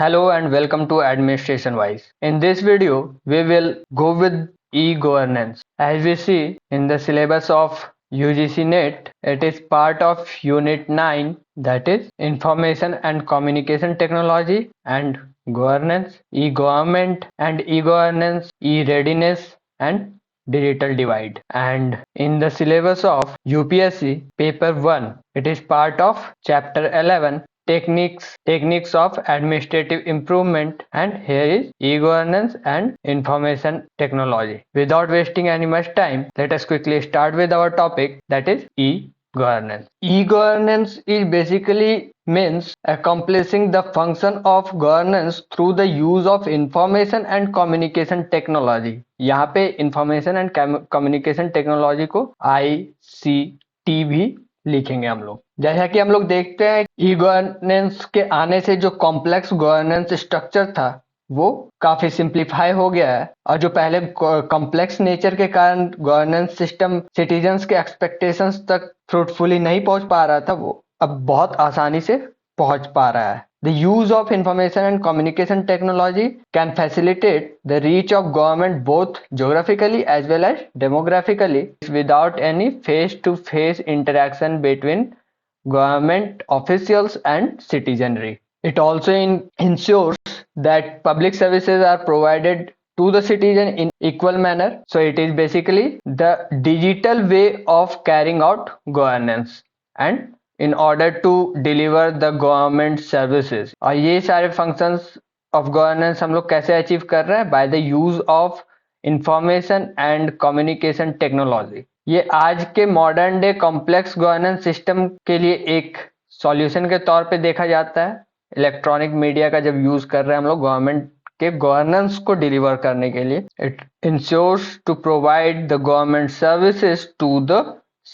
Hello and welcome to Administration Wise. In this video, we will go with e-governance. As we see in the syllabus of UGC NET, it is part of Unit 9, that is Information and Communication Technology and Governance, e-government and e-governance, e-readiness and digital divide. And in the syllabus of UPSC paper 1, it is part of chapter 11, techniques of administrative improvement, and here is e-governance and information technology. Without wasting any much time, let us quickly start with our topic, that is e-governance. E-governance is basically means accomplishing the function of governance through the use of information and communication technology. यहाँ पे information and communication technology को ICT भी लिखेंगे हम लोग। जैसा कि हम लोग देखते हैं ई गवर्नेंस के आने से जो कॉम्प्लेक्स गवर्नेंस स्ट्रक्चर था वो काफी सिंप्लीफाई हो गया है, और जो पहले कॉम्प्लेक्स नेचर के कारण गवर्नेंस सिस्टम सिटीजन्स के एक्सपेक्टेशंस तक फ्रूटफुली नहीं पहुंच पा रहा था, वो अब बहुत आसानी से पहुंच पा रहा है. The use of information and communication technology can facilitate the reach of government both geographically as well as demographically without any face-to-face interaction between government officials and citizenry. It also ensures that public services are provided to the citizen in equal manner. So it is basically the digital way of carrying out governance and in order to deliver the government services. और ये सारे functions of governance हम लोग कैसे achieve कर रहे हैं? By the use of information and communication technology. ये आज के modern day complex governance system के लिए एक सॉल्यूशन के तौर पे देखा जाता है. इलेक्ट्रॉनिक मीडिया का जब यूज कर रहे हैं हम लोग गवर्नमेंट के गवर्नेंस को डिलीवर करने के लिए, it ensures to provide the government services to the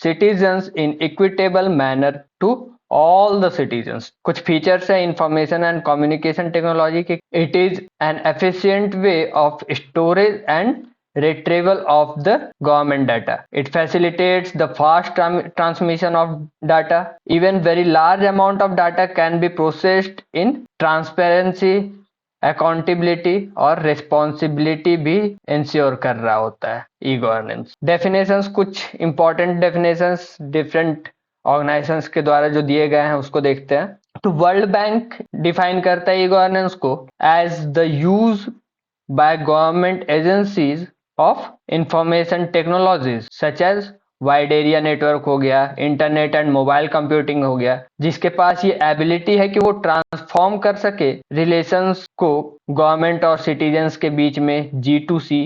citizens in equitable manner to all the citizens. कुछ फीचर्स है इंफॉर्मेशन एंड कम्युनिकेशन टेक्नोलॉजी के. It is an efficient way of storage and retrieval of the government data. It facilitates the fast transmission of data. Even very large amount of data can be processed in transparency, accountability और responsibility भी ensure कर रहा होता है e-governance. Definitions, कुछ important definitions different organizations के द्वारा जो दिए गए हैं उसको देखते हैं. तो वर्ल्ड बैंक डिफाइन करता है e-governance को as the use by government agencies of information technologies such as wide area network हो गया, इंटरनेट एंड मोबाइल कंप्यूटिंग हो गया, जिसके पास ये एबिलिटी है कि वो ट्रांसफॉर्म कर सके रिलेशंस को गवर्नमेंट और सिटीजन्स के बीच में G2C,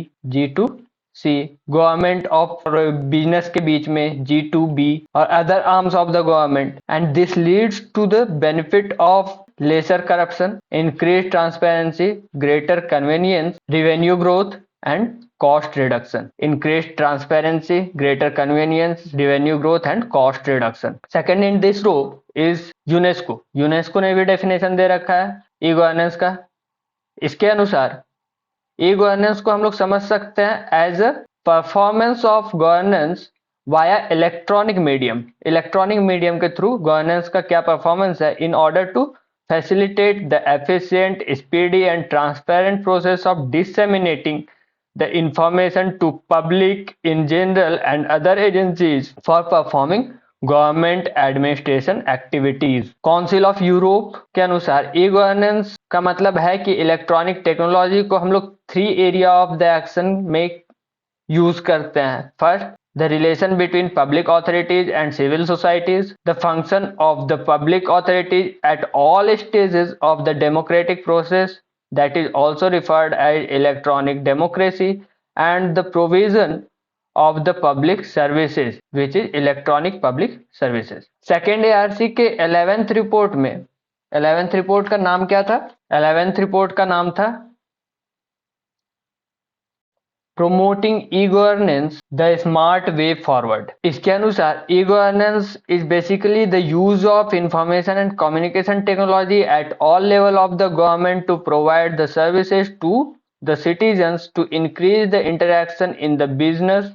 गवर्नमेंट और बिजनेस के बीच में G2B और other arms of the government. And this leads to the benefit of lesser corruption, increased transparency, greater convenience, revenue growth and cost reduction. Increased transparency, greater convenience, revenue growth and cost reduction. Second in this row is UNESCO. UNESCO ने भी definition दे रखा है e-governance का. इसके अनुसार e-governance को हम लोग समझ सकते हैं as a performance of governance via electronic medium. Electronic medium के थ्रू गवर्नेंस का क्या परफॉर्मेंस है in order to facilitate the efficient, speedy and transparent process of disseminating the information to public in general and other agencies for performing government administration activities. Council of Europe के अनुसार E governance का मतलब है कि electronic technology को हम लोग 3 area of the action में यूज करते हैं. First, the relation between public authorities and civil societies, the function of the public authorities at all stages of the democratic process, that is also referred as electronic democracy, and the provision of the public services, which is electronic public services. Second ARC के 11th report में, 11th report का नाम क्या था? 11th report का नाम था Promoting e-governance, the smart way forward. इसके अनुसार e-governance is basically the use of information and communication technology at all level of the government to provide the services to the citizens to increase the interaction in the business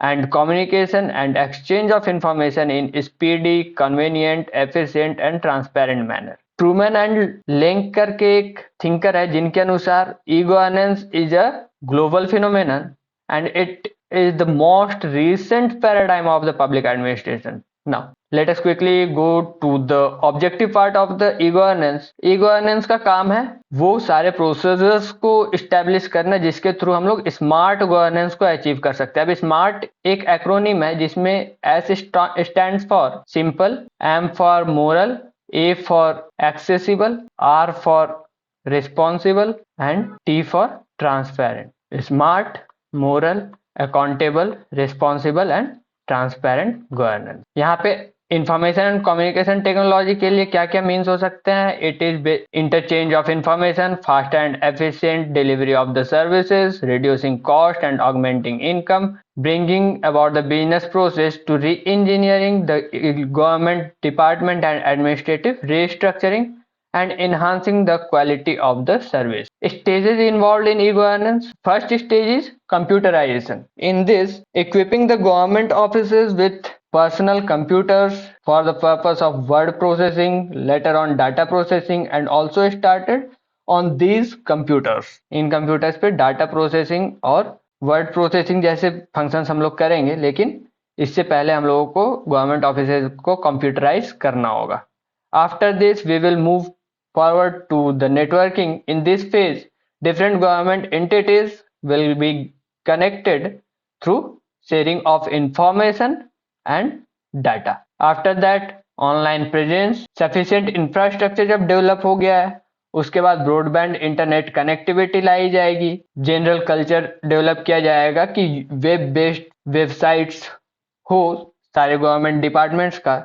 and communication and exchange of information in speedy, convenient, efficient and transparent manner. Truman and Lenk करके एक thinker है जिनके अनुसार E governance is a global phenomenon and it is the most recent paradigm of the public administration. Now, let us quickly go to the objective part of the e-governance. E-governance का काम है वो सारे processors को establish करना जिसके through हम लोग स्मार्ट गवर्नेंस को अचीव कर सकते हैं। अब स्मार्ट एक एक्रोनिम है जिसमें S stands for simple, M for moral, A for accessible, R for responsible and T for transparent. Smart, moral, accountable, responsible and transparent governance. यहाँ पे इंफॉर्मेशन एंड कम्युनिकेशन टेक्नोलॉजी के लिए क्या क्या मीन्स हो सकते हैं? It is interchange of information, fast and efficient delivery of the services, reducing cost and augmenting income, bringing about the business process to re-engineering the government department and administrative restructuring and enhancing the quality of the service. Stages involved in e-governance. First stage is computerization. In this, equipping the government offices with personal computers for the purpose of word processing, later on data processing, and also started on these computers. In computers पे data processing और word processing जैसे functions हम लोग करेंगे, लेकिन इससे पहले हम लोगों को गवर्नमेंट ऑफिसेज को कंप्यूटराइज करना होगा. After this, we will move forward to the networking. In this phase, different government entities will be connected through sharing of information and data. After that, online presence. Sufficient infrastructure जब develop हो गया है, उसके बाद broadband internet connectivity लाई जाएगी. General culture develop किया जाएगा कि वेब बेस्ड वेबसाइट्स हो सारे गवर्नमेंट डिपार्टमेंट्स का,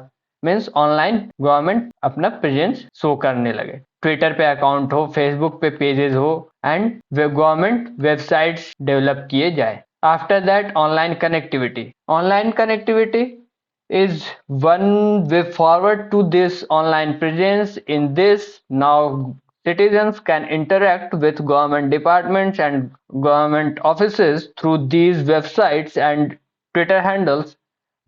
मीन्स ऑनलाइन गवर्नमेंट अपना प्रेजेंस शो करने लगे. ट्विटर पे अकाउंट हो, फेसबुक पे पेजेस हो एंड गवर्नमेंट वेबसाइट्स डेवलप किए जाए. After that, online connectivity. Online connectivity is one way forward to this online presence. In this, now citizens can interact with government departments and government offices through these websites and Twitter handles,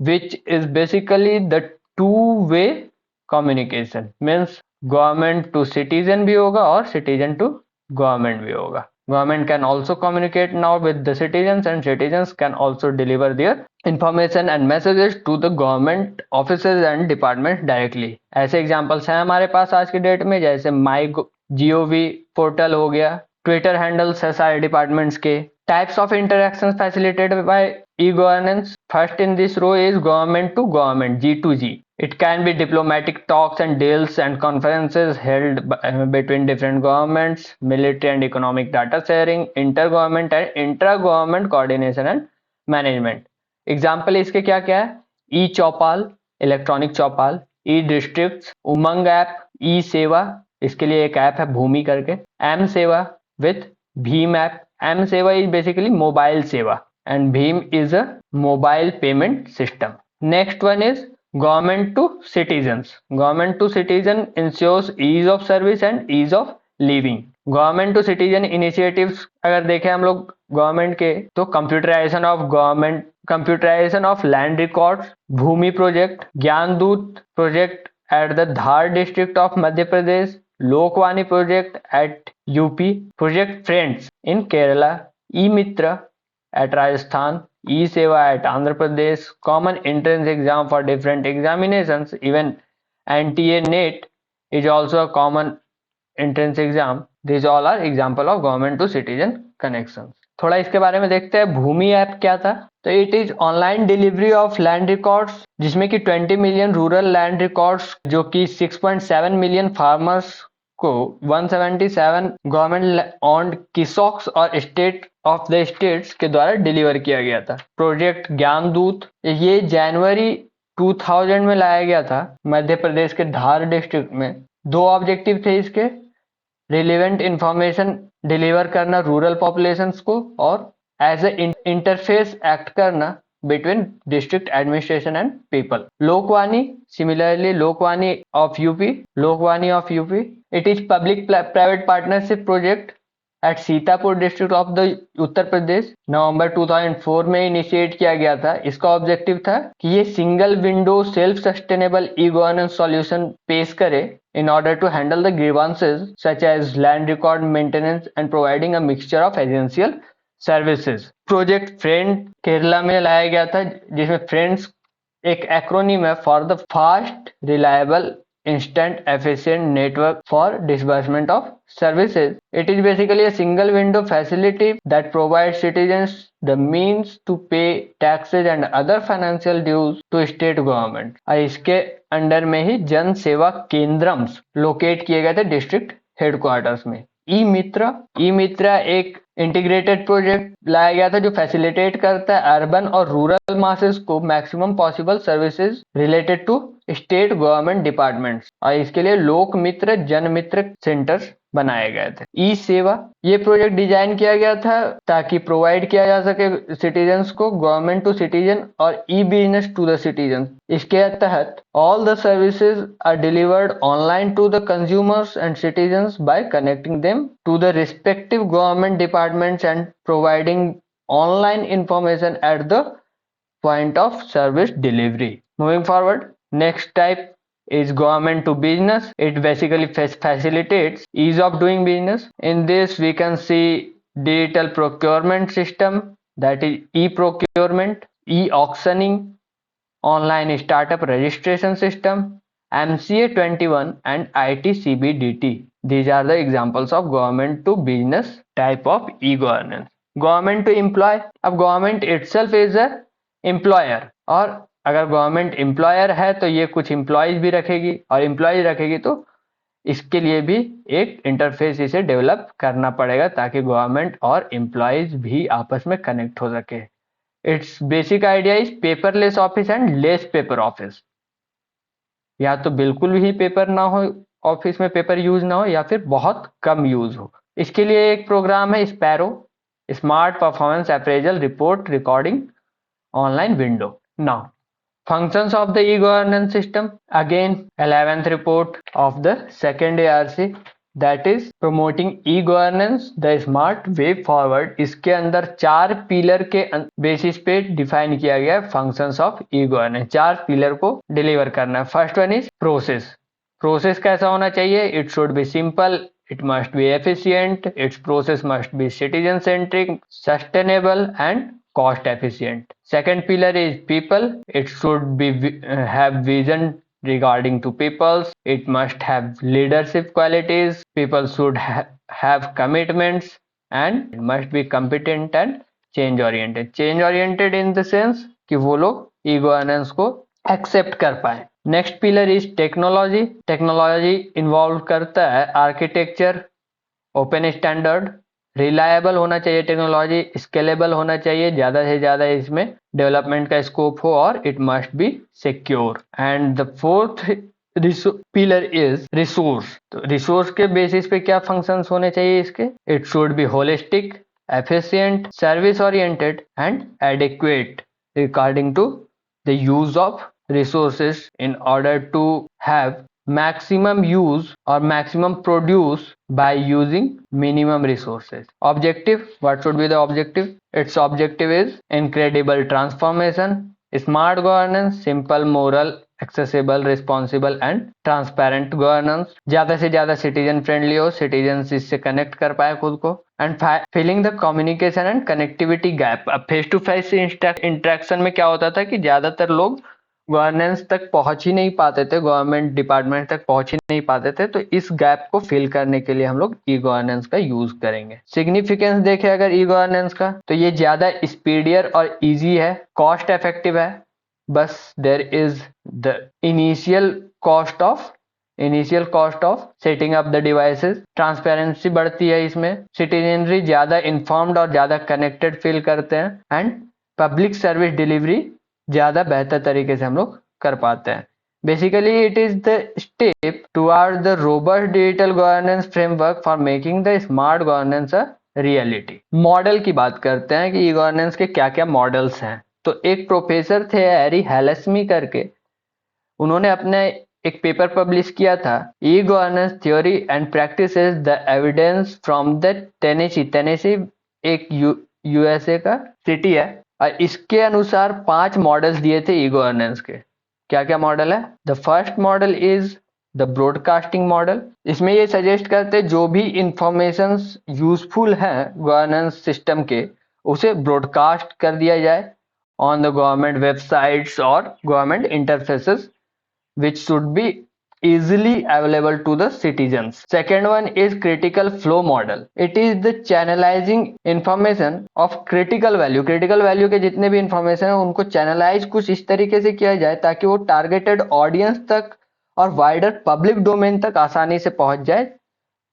which is basically the two-way communication. Means government to citizen भी होगा और citizen to government भी होगा. Government can also communicate now with the citizens and citizens can also deliver their information and messages to the government offices and departments directly. ऐसे examples हैं हमारे पास आज की डेट में, जैसे MyGov पोर्टल हो गया, ट्विटर हैंडल्स है सारे डिपार्टमेंट्स के. Types of interaction facilitated bye e-governance. First in this row is government to government, G2G. It can be diplomatic talks and deals and conferences held between different governments, military and economic data sharing, inter-government and intra-government coordination and management. Example इसके क्या क्या है? ई चौपाल, electronic चौपाल, ई district, उमंग app, ई सेवा, इसके लिए एक app है भूमि करके, एम सेवा विथ भीम ऐप. एम सेवा इज बेसिकली मोबाइल सेवा and Bheem is a mobile payment system. Next one is government to citizens. Government to citizen ensures ease of service and ease of living. Government to citizen initiatives अगर देखें हम लोग government के, तो computerisation of government, computerisation of land records, Bhoomi project, Gyandoot project at the Dhar district of Madhya Pradesh, Lokvani project at UP, project friends in Kerala, e Mitra at Rajasthan, e-Seva at Andhra Pradesh, common entrance exam for different examinations. Even NTA NET is also a common entrance exam. These all are example of government to citizen connections. थोड़ा इसके बारे में देखते हैं. भूमि app क्या था? तो it is online delivery of land records, जिसमें कि 20 मिलियन रूरल लैंड रिकॉर्ड्स, जो कि 6.7 मिलियन फार्मर्स को 177 गवर्नमेंट ऑन्ड किसॉक्स और स्टेट ऑफ द स्टेट्स के द्वारा डिलीवर किया गया था. प्रोजेक्ट ज्ञानदूत, ये जनवरी 2000 में लाया गया था मध्य प्रदेश के धार डिस्ट्रिक्ट में. 2 ऑब्जेक्टिव थे इसके: रिलेवेंट इंफॉर्मेशन डिलीवर करना रूरल पॉपुलेशंस को और एज ए इंटरफेस एक्ट करना between district administration and people. Lokwani, similarly Lokwani of UP, it is public private partnership project at Sitapur district of the Uttar Pradesh November 2004 में initiate किया गया था। इसका objective था कि ये single window self sustainable e governance solution पेश करे in order to handle the grievances such as land record maintenance and providing a mixture of essential services। Project friend Kerala में लाया गया था, जिसमें फ्रेंड्स एक एक्रोनिम है for the fast reliable instant efficient network for disbursement of services। It is basically a single window facility that provides citizens the means to pay taxes and other financial dues to state government। और इसके under में ही जन सेवा केंद्रम्स locate किए गए थे district headquarters में। ई मित्रा एक इंटीग्रेटेड प्रोजेक्ट लाया गया था जो फैसिलिटेट करता है अर्बन और रूरल मासेस को maximum possible services related to state government departments. और इसके लिए लोक मित्र जन मित्र सेंटर्स बनाए गए थे। ई सेवा ये प्रोजेक्ट डिजाइन किया गया था ताकि प्रोवाइड किया जा सके सिटीजन्स को गवर्नमेंट टू सिटीजन और e business to the citizen. इसके तहत all the services are delivered online to the consumers and citizens by connecting them to the respective government departments and providing online information at the point of service delivery। Moving forward, next type is government to business। It basically facilitates ease of doing business। In this we can see digital procurement system, that is e-procurement, e-auctioning, online startup registration system, MCA 21 and IT/CBDT। These are the examples of government to business type of e-governance। Government to employ, अब government itself is a employer, और अगर government employer है तो ये कुछ employees भी रखेगी, और एम्प्लॉयज रखेगी तो इसके लिए भी एक इंटरफेस इसे डेवलप करना पड़ेगा ताकि गवर्नमेंट और एम्प्लॉयज भी आपस में कनेक्ट हो सके। It's basic idea is paperless office and less paper office. या तो बिल्कुल ही पेपर ना हो, ऑफिस में पेपर यूज ना हो, या फिर बहुत कम यूज हो। इसके लिए एक प्रोग्राम है sparrow, smart performance appraisal report recording online window। Now functions of the e-governance system, again 11th report of the second ARC, that is promoting e-governance the smart way forward। इसके अंदर 4 pillar के basis पे define किया गया है functions of e-governance। 4 pillar को deliver करना है। फर्स्ट वन इज प्रोसेस कैसा होना चाहिए? It should be simple, it must be efficient, its process must be citizen centric, sustainable and cost efficient। Second pillar is people, it should be have vision regarding to peoples, it must have leadership qualities, people should have commitments and it must be competent and change oriented in the sense कि वो लोग e governance को accept कर पाए। Next pillar is technology involve करता है architecture, open standard, reliable होना चाहिए टेक्नोलॉजी, स्केलेबल होना चाहिए, ज्यादा से ज्यादा इसमें डेवलपमेंट का स्कोप हो, और it must be secure. And the fourth pillar is resource. तो रिसोर्स के बेसिस पे क्या फंक्शंस होने चाहिए इसके? It should be holistic, efficient, service oriented and adequate according to the use of resources in order to have maximum use or maximum produce by using minimum resources। Objective, what should be the objective? Its objective is incredible transformation, smart governance, simple, moral, accessible, responsible and transparent governance। ज्यादा से ज्यादा citizen friendly हो, citizen इससे connect कर पाए खुद को, and filling the communication and connectivity gap. अब फेस टू फेस इंटरेक्शन में क्या होता था कि ज्यादातर लोग गवर्नेंस तक पहुंच ही नहीं पाते थे, गवर्नमेंट डिपार्टमेंट तक पहुंच ही नहीं पाते थे, तो इस गैप को फिल करने के लिए हम लोग ई गवर्नेंस का यूज करेंगे। सिग्निफिकेंस देखें अगर ई गवर्नेंस का, तो ये ज्यादा स्पीडियर और इजी है, कॉस्ट इफेक्टिव है, बस there is the initial cost of setting up the devices. Transparency बढ़ती है इसमें, सिटीजनरी ज्यादा इन्फॉर्म्ड और ज्यादा कनेक्टेड फील करते हैं, एंड पब्लिक सर्विस डिलीवरी ज्यादा बेहतर तरीके से हम लोग कर पाते हैं। Basically it is the step toward the robust digital governance framework for making the smart governance a reality. Model की बात करते हैं कि ई गवर्नेंस के क्या क्या मॉडल्स हैं। तो एक प्रोफेसर थे हैरी हेलेस्मी करके, उन्होंने अपने एक पेपर पब्लिश किया था, e governance theory and practices the evidence from the Tennessee. Tennessee एक यूएसए का सिटी है, और इसके अनुसार 5 मॉडल्स दिए थे ई गवर्नेंस के। क्या क्या मॉडल है? The first model is the broadcasting model. इसमें ये सजेस्ट करते जो भी इंफॉर्मेशन यूजफुल है गवर्नेंस सिस्टम के, उसे ब्रॉडकास्ट कर दिया जाए ऑन द गवर्नमेंट वेबसाइट्स और government interfaces which should be easily available to the citizens. Second one is critical flow model. It is the channelizing information of critical value. Critical value के जितने भी information है उनको channelise कुछ इस तरीके से किया जाए ताकि वो टारगेटेड ऑडियंस तक और वाइडर पब्लिक डोमेन तक आसानी से पहुंच जाए।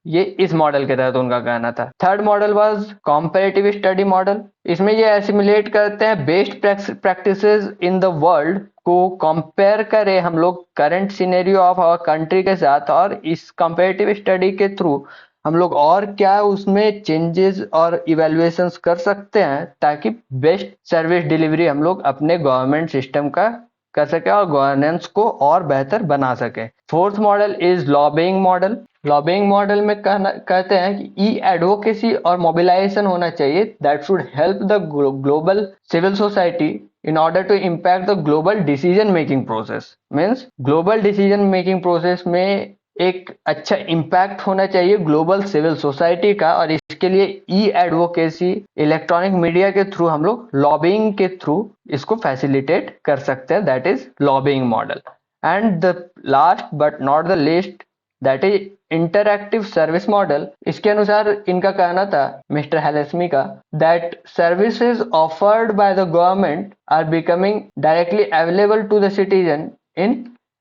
ये इस मॉडल के तहत उनका कहना था। Third model was comparative study model. इसमें ये एसिमुलेट करते हैं best practices in the world को कंपेयर करें हम लोग current scenario of our country के साथ, और इस कंपैरेटिव स्टडी के थ्रू हम लोग और क्या उसमें चेंजेस और इवैल्यूएशंस कर सकते हैं ताकि बेस्ट सर्विस डिलीवरी हम लोग अपने गवर्नमेंट सिस्टम का कर सके और गवर्नेंस को और बेहतर बना सके। Fourth model is lobbying model. Lobbying model में कहते हैं कि ई एडवोकेसी और मोबिलाइजेशन होना चाहिए that should help the global civil society in order to impact the global decision making process। Means global decision making process में एक अच्छा इम्पैक्ट होना चाहिए ग्लोबल सिविल सोसाइटी का, और इसके लिए ई एडवोकेसी इलेक्ट्रॉनिक मीडिया के थ्रू हम लोग लॉबिंग के थ्रू इसको फैसिलिटेट कर सकते हैं, that is lobbying model. And the last but not the least that is interactive service model. इसके अनुसार इनका कहना था मिस्टर हेलेस्मी का that services offered by the government are becoming directly available to the citizen in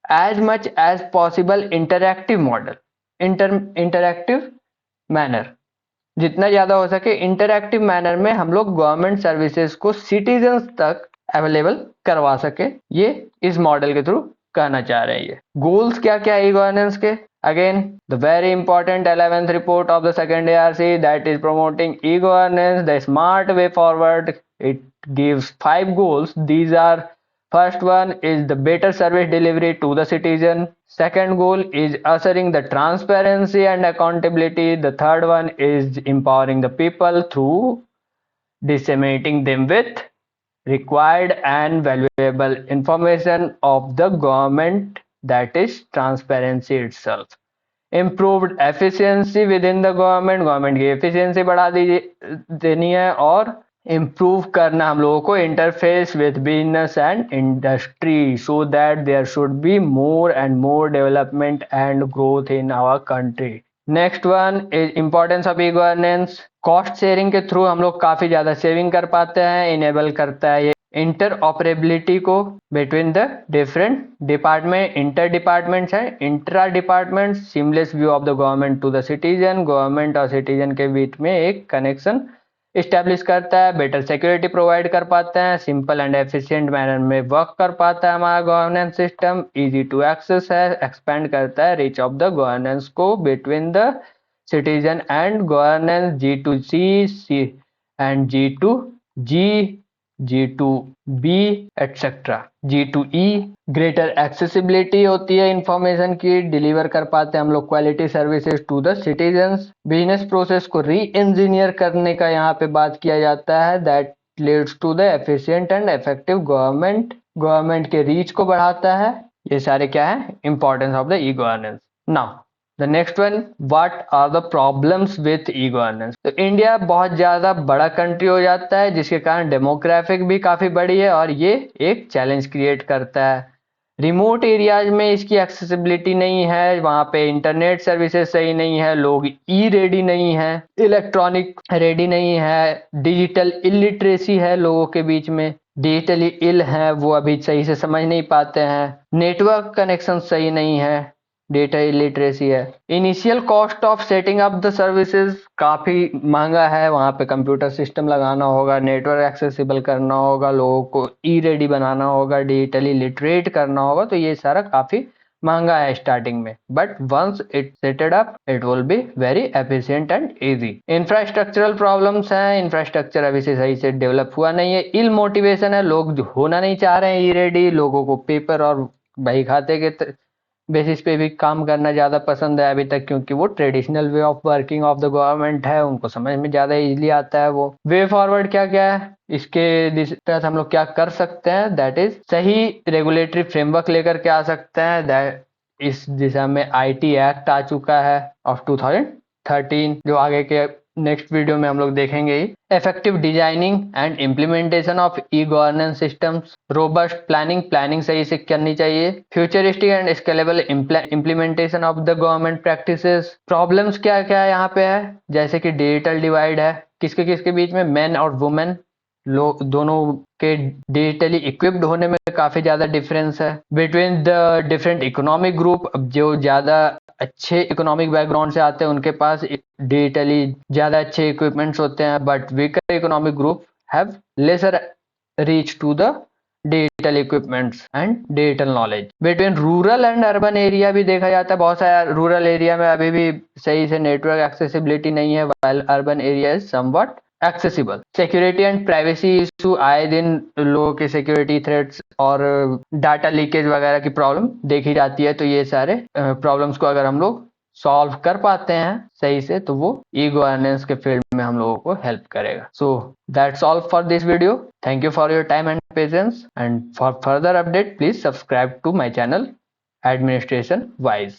as much as possible interactive model, interactive manner. जितना ज्यादा हो सके इंटरएक्टिव मैनर में हम लोग गवर्नमेंट सर्विसेज को सिटीजन्स तक अवेलेबल करवा सके, ये इस मॉडल के थ्रू कहना चाह रहे हैं। ये गोल्स क्या क्या है गवर्नेंस के? Again, the very important 11th report of the second ARC that is promoting e-governance, the smart way forward. It gives 5 goals. These are: first one is the better service delivery to the citizen. Second goal is ushering the transparency and accountability. The third one is empowering the people through disseminating them with required and valuable information of the government, that is transparency itself. Improved efficiency within the government की efficiency बढ़ा देनी है, और improve करना हम लोगों को interface with business and industry so that there should be more and more development and growth in our country. Next one is importance of e governance. Cost sharing के थ्रू हम लोग काफी ज्यादा सेविंग कर पाते हैं, इनेबल करता है ये इंटर ऑपरेबिलिटी को between the different department, inter departments है, intra department, seamless view of the government to the citizen, government और सिटीजन के बीच में एक कनेक्शन इस्टेब्लिश करता है, बेटर सिक्योरिटी प्रोवाइड कर पाते हैं, सिंपल एंड एफिशिएंट मैनर में वर्क कर पाता है हमारा governance system, easy to access है, एक्सपेंड करता है रीच ऑफ द गवर्नेंस को between the citizen and governance G2C and G2G, G2B etcetera, G2E। Greater accessibility होती है इंफॉर्मेशन की, डिलीवर कर पाते हैं हम लोग quality services to the citizens. Business process को री इंजीनियर करने का यहाँ पे बात किया जाता है, that leads to the efficient and effective government, government के रीच को बढ़ाता है। ये सारे क्या है? Importance of the e governance. Now the next one, what are the problems with e governance. तो इंडिया बहुत ज्यादा बड़ा कंट्री हो जाता है जिसके कारण डेमोग्राफिक भी काफी बड़ी है, और ये एक चैलेंज क्रिएट करता है। रिमोट एरियाज में इसकी एक्सेसिबिलिटी नहीं है, वहाँ पे इंटरनेट सर्विसेज सही नहीं है, लोग ई रेडी नहीं है, इलेक्ट्रॉनिक रेडी नहीं है, डिजिटल इलिटरेसी है लोगों के बीच में, डिजिटली इल है, वो अभी सही से समझ नहीं पाते हैं, नेटवर्क कनेक्शन सही नहीं है, डेटा इलिटरेसी है। Initial cost of setting up the services काफी महंगा है, वहाँ पे कंप्यूटर सिस्टम लगाना होगा, नेटवर्क एक्सेसिबल करना होगा, लोगों को ई रेडी बनाना होगा, डिजिटली लिटरेट करना होगा, तो ये सारा काफी महंगा है स्टार्टिंग में, but once it setted up it will be very efficient and easy. Infrastructural problems हैं, इंफ्रास्ट्रक्चर अभी से सही से डेवलप हुआ नहीं है, इल मोटिवेशन है, लोग होना नहीं चाह रहे हैं ई रेडी, लोगों को पेपर और बही खाते के बेसिस पे भी काम करना ज़्यादा पसंद है अभी तक, क्योंकि वो traditional way of working of the government है, उनको समझ में ज़्यादा इजीली आता है। वो वे फॉरवर्ड क्या क्या है, इसके तहत हम लोग क्या कर सकते हैं, दैट इज सही रेगुलेटरी फ्रेमवर्क लेकर के आ सकते हैं। दैट इस दिशा में आईटी एक्ट आ चुका है ऑफ 2013, जो आगे के नेक्स्ट वीडियो में हम लोग देखेंगे। Effective designing and implementation of e governance systems, robust planning सही से करनी चाहिए। Futuristic and scalable implementation of the government practices. Problems क्या क्या है यहाँ पे है, जैसे कि डिजिटल डिवाइड है, किसके किसके बीच में, मैन और वुमेन लोग दोनों के डिजिटली इक्विप्ड होने में काफी ज्यादा डिफरेंस है। Between the different economic group, जो ज्यादा अच्छे इकोनॉमिक बैकग्राउंड से आते हैं उनके पास डिजिटली ज्यादा अच्छे इक्विपमेंट्स होते हैं, but weaker economic group have lesser reach to the digital equipments and digital knowledge. Between rural and urban area भी देखा जाता है, बहुत सारे रूरल एरिया में अभी भी सही से नेटवर्क एक्सेसिबिलिटी नहीं है, while urban area is somewhat accessible. Security and privacy issue, आए दिन लोगों के सिक्योरिटी थ्रेट्स और डाटा लीकेज वगैरह की प्रॉब्लम देखी जाती है। तो ये सारे प्रॉब्लम्स को अगर हम लोग सॉल्व कर पाते हैं सही से, तो वो ई गवर्नेंस के फील्ड में हम लोगों को हेल्प करेगा। So that's all for this video. Thank you for your time and patience, and for further update please subscribe to my channel administration wise.